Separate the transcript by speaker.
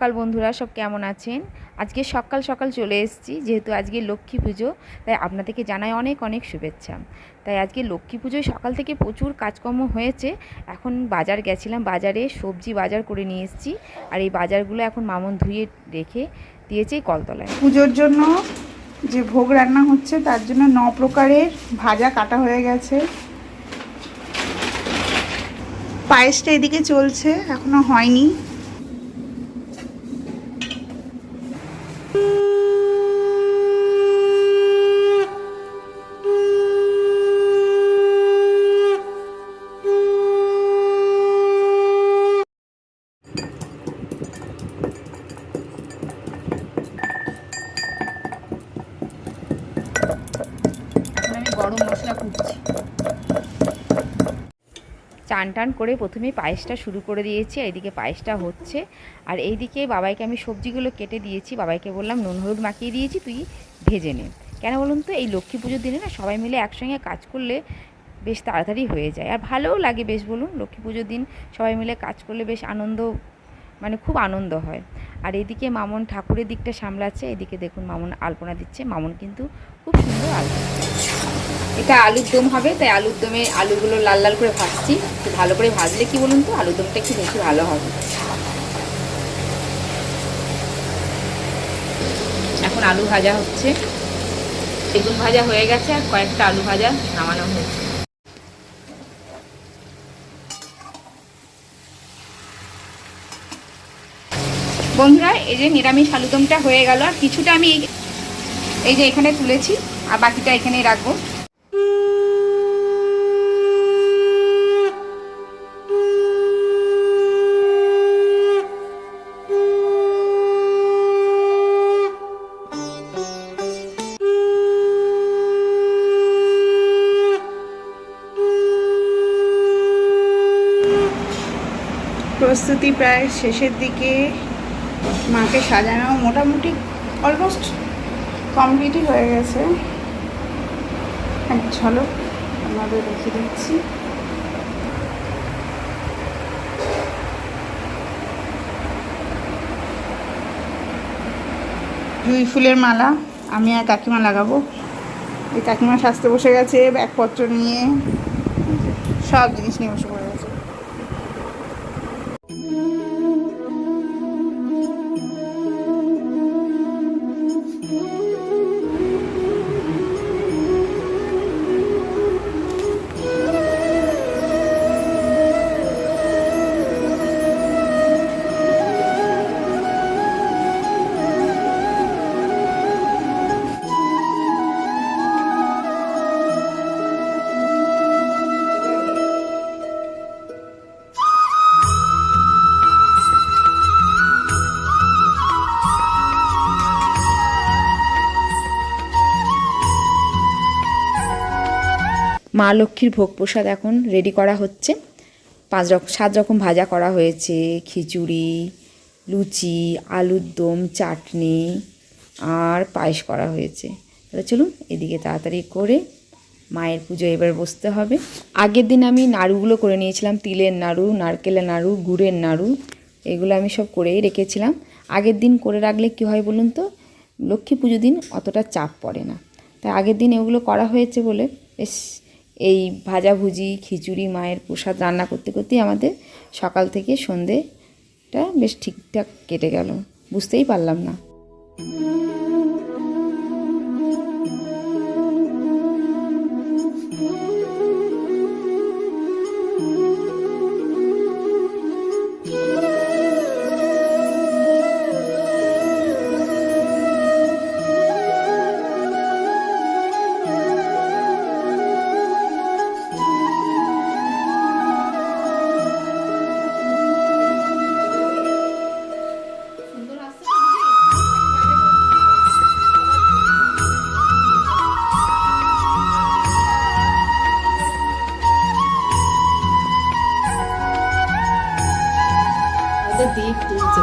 Speaker 1: সকাল বন্ধুরা, সব কেমন আছেন? আজকে সকাল সকাল চলে এসেছি, যেহেতু আজকে লক্ষ্মী পুজো, তাই আপনাদেরকে জানাই অনেক অনেক শুভেচ্ছা। তাই আজকে লক্ষ্মী পুজোয় সকাল থেকে প্রচুর কাজকর্ম হয়েছে। এখন বাজার গেছিলাম, বাজারে সবজি বাজার করে নিয়ে এসেছি। আর এই বাজারগুলো এখন মামন ধুয়ে রেখে দিয়েছে কলতলায়।
Speaker 2: পুজোর জন্য যে ভোগ রান্না হচ্ছে তার জন্য 9 প্রকারের ভাজা কাটা হয়ে গেছে। পায়েসটা এদিকে চলছে, এখনো হয়নি।
Speaker 1: আমি গরম মশলা কুটছি। চান টান করে প্রথমে পায়েসটা শুরু করে দিয়েছি। এইদিকে পায়েসটা হচ্ছে, আর এইদিকে বাবাইকে আমি সবজিগুলো কেটে দিয়েছি। বাবাইকে বললাম নুন হলুদ মাখিয়ে দিয়েছি, তুই ভেজে নে। কেন বলুন তো, এই লক্ষ্মী পুজোর দিনে না সবাই মিলে একসঙ্গে কাজ করলে বেশ তাড়াতাড়ি হয়ে যায়, আর ভালোও লাগে বেশ। বলুন, লক্ষ্মী পুজোর দিন সবাই মিলে কাজ করলে বেশ আনন্দ, মানে খুব আনন্দ হয়। আর এদিকে মামন ঠাকুরের দিকটা সামলাচ্ছে। এদিকে দেখুন মামন আলপনা দিচ্ছে। মামন কিন্তু খুব সুন্দর আলপনা। এটা আলুর দম হবে, তাই আলুর দমে আলুগুলো লাল লাল করে ভাজছি। একটু ভালো করে ভাজলে কি বলুন তো, আলুর দমটা একটু বেশি ভালো হবে। এখন আলু ভাজা হচ্ছে, বেগুন ভাজা হয়ে গেছে, আর কয়েকটা আলু ভাজা নামানো হয়েছে। বন্ধুরা, এই যে নিরামিষ আলুদমটা হয়ে গেল, আর কিছুটা আমি এই যে এখানে তুলেছি, আর বাকিটা এখানেই রাখবো।
Speaker 2: প্রস্তুতি প্রায় শেষের দিকে। মাকে সাজানো মোটামুটি অলমোস্ট কমপ্লিটই হয়ে গেছে। এক ঝলক আমাদের রেখে দিচ্ছি। জুঁই ফুলের মালা আমি আর কাকিমা লাগাবো। এই কাকিমা সাজতে বসে গেছে, ব্যাগপত্র নিয়ে, সব জিনিস নিয়ে বসে পড়ে গেছে।
Speaker 1: মা লক্ষ্মীর ভোগ প্রসাদ এখন রেডি করা হচ্ছে। 7 রকম ভাজা করা হয়েছে, খিচুড়ি, লুচি, আলুর দম, চাটনি আর পায়েস করা হয়েছে। তাহলে চলুন এদিকে তাড়াতাড়ি করে মায়ের পুজো এবার বসতে হবে। আগের দিন আমি নাড়ুগুলো করে নিয়েছিলাম, তিলের নাড়ু, নারকেলের নাড়ু, গুড়ের নাড়ু, এগুলো আমি সব করেই রেখেছিলাম। আগের দিন করে রাখলে কী হয় বলুন তো, লক্ষ্মী পুজো দিন অতটা চাপ পড়ে না। তাই আগের দিন এগুলো করা হয়েছে বলে বেশ এই ভাজাভুজি, খিচুড়ি, মায়ের প্রসাদ রান্না করতে করতেই আমাদের সকাল থেকে সন্ধেটা বেশ ঠিকঠাক কেটে গেল, বুঝতেই পারলাম না। দীপ তুলছে